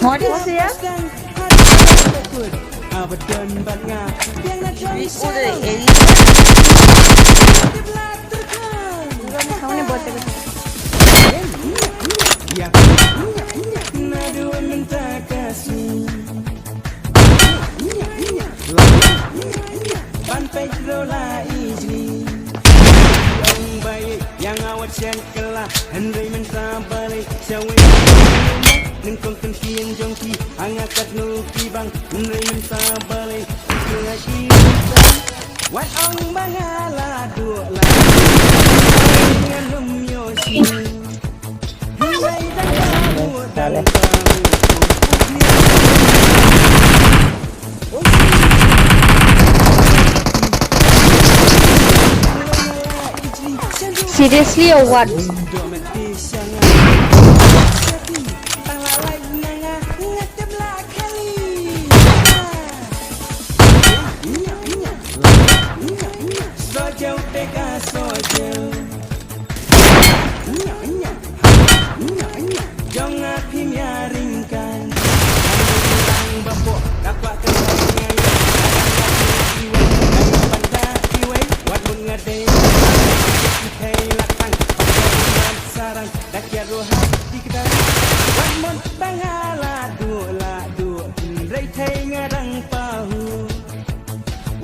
Modis ya? Udah ini. Kamu nih buat yang awat sian kelah Henry mentah balik Syawin Nengkong kenkian jongki Angakat nuki bang Henry mentah balik Kaki Wat ong bangala Duk lah Dengan lumyo si Henry dan kamu Dan kamu Seriously or what?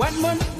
One month